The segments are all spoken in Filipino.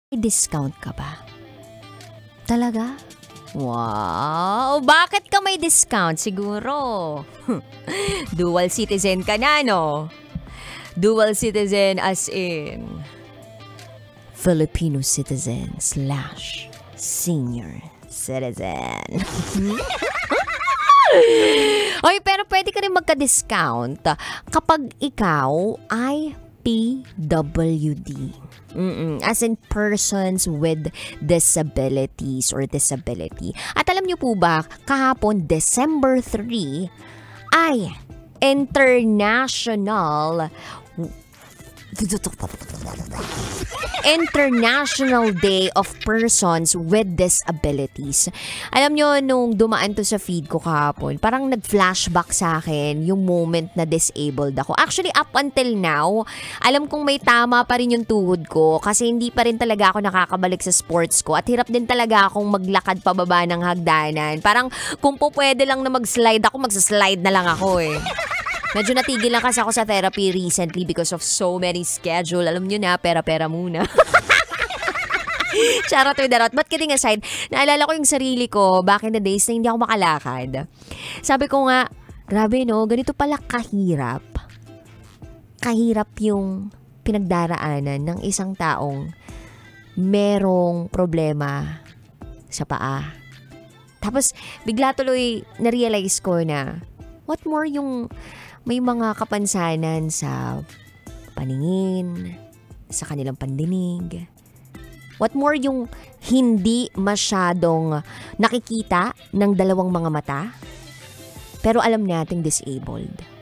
May discount ka ba? Talaga? Wow! Bakit ka may discount? Siguro. Dual citizen ka na, no? Dual citizen as in Filipino citizen / senior citizen. Oy, pero pwede ka rin magka-discount kapag ikaw ay PWD. As in persons with disabilities or disability. At alam niyo po ba, kahapon December 3 ay International Day of Persons with Disabilities. Alam nyo, nung dumaan to sa feed ko kahapon, parang nag-flashback sa akin yung moment na disabled ako. Actually, up until now, alam kong may tama pa rin yung tuhod ko kasi hindi pa rin talaga ako nakakabalik sa sports ko at hirap din talaga akong maglakad pababa ng hagdanan. Parang kung po pwede lang na mag-slide ako, magsaslide na lang ako eh. Medyo natigil lang kasi ako sa therapy recently because of so many schedule. Alam nyo na, pera-pera muna. Charot with the rot. But kidding aside, naalala ko yung sarili ko back in the days na hindi ako makalakad. Sabi ko nga, grabe no, ganito pala kahirap. Kahirap yung pinagdaraanan ng isang taong merong problema sa paa. Tapos, bigla tuloy na-realize ko na, what more yung may mga kapansanan sa paningin, sa kanilang pandinig. What more yung hindi masyadong nakikita ng dalawang mga mata, pero alam nating disabled.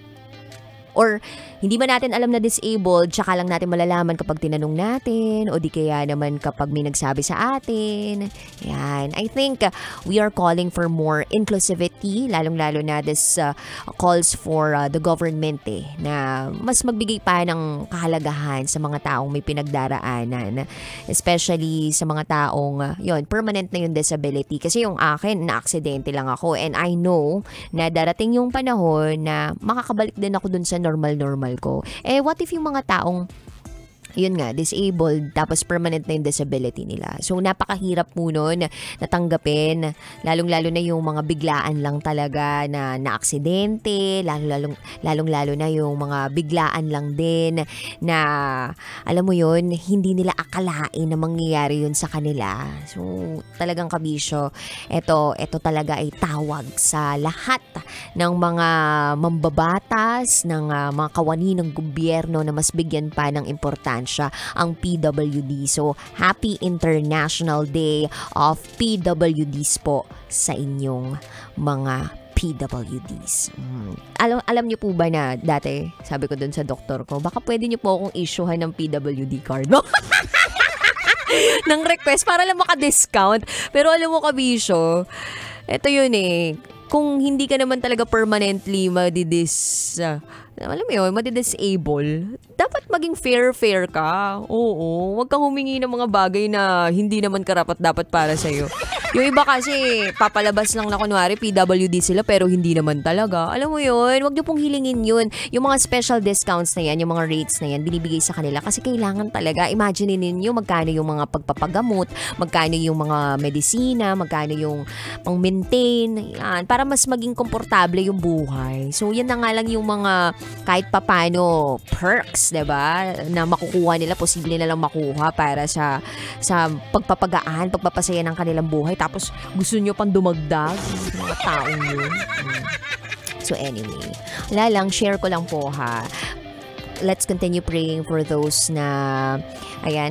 Or hindi ba natin alam na disabled, tsaka lang natin malalaman kapag tinanong natin o di kaya naman kapag may nagsabi sa atin. Yan. I think we are calling for more inclusivity, lalong-lalo na this calls for the government na mas magbigay pa ng kahalagahan sa mga taong may pinagdaraanan. Especially sa mga taong, permanent na yung disability. Kasi yung akin, na-aksidente lang ako and I know na darating yung panahon na makakabalik din ako dun sa normal ko. What if yung mga taong yun nga, disabled, tapos permanent na yung disability nila. So, napakahirap po nun natanggapin, lalong-lalo na yung mga biglaan lang talaga na aksidente, lalong-lalo na yung mga biglaan lang din na, alam mo yun, hindi nila akalain na mangyayari yun sa kanila. So, talagang kabisyo, ito talaga ay tawag sa lahat ng mga mambabatas, ng mga kawani ng gobyerno na mas bigyan pa ng importansya ang PWD. So, Happy International Day of PWDs po sa inyong mga PWDs. Alam niyo po ba na dati, sabi ko dun sa doktor ko, baka pwede niyo po akong issuehan ng PWD card, no? Ng request para lang maka-discount. Pero alam mo, kabisyo, ito yun kung hindi ka naman talaga permanently madidisable, dapat maging fair ka. Oo, wag kang humingi ng mga bagay na hindi naman karapat-dapat para sa'yo. Yung iba kasi, papalabas lang na kunwari PWD sila pero hindi naman talaga. Alam mo yun, wag niyo pong hilingin yun. Yung mga special discounts na yan, yung mga rates na yan, binibigay sa kanila kasi kailangan talaga. Imagine ninyo magkano yung mga pagpapagamot, magkano yung mga medisina, magkano yung pang-maintain, yan, para mas maging komportable yung buhay. So, yan na nga lang yung mga kahit papano perks, diba? Na makukuha nila, posible na lang makuha para sa pagpapagaan, pagpapasaya ng kanilang buhay. Tapos, gusto nyo pang dumagdag mga taong yun. So, anyway. Wala lang, share ko lang po ha. Let's continue praying for those na,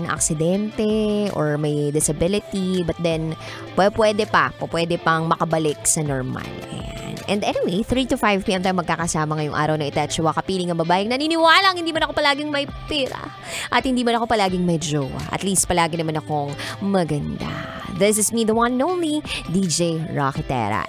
aksidente or may disability. But then, pwede pang makabalik sa normal. And anyway, 3 to 5 p.m. tayo magkakasama ngayong araw na ito at siya kapiling ang babaeng naniniwalang hindi man ako palaging may pera at hindi man ako palaging may jowa. At least palagi naman akong maganda. This is me, the one and only DJ Rocketera.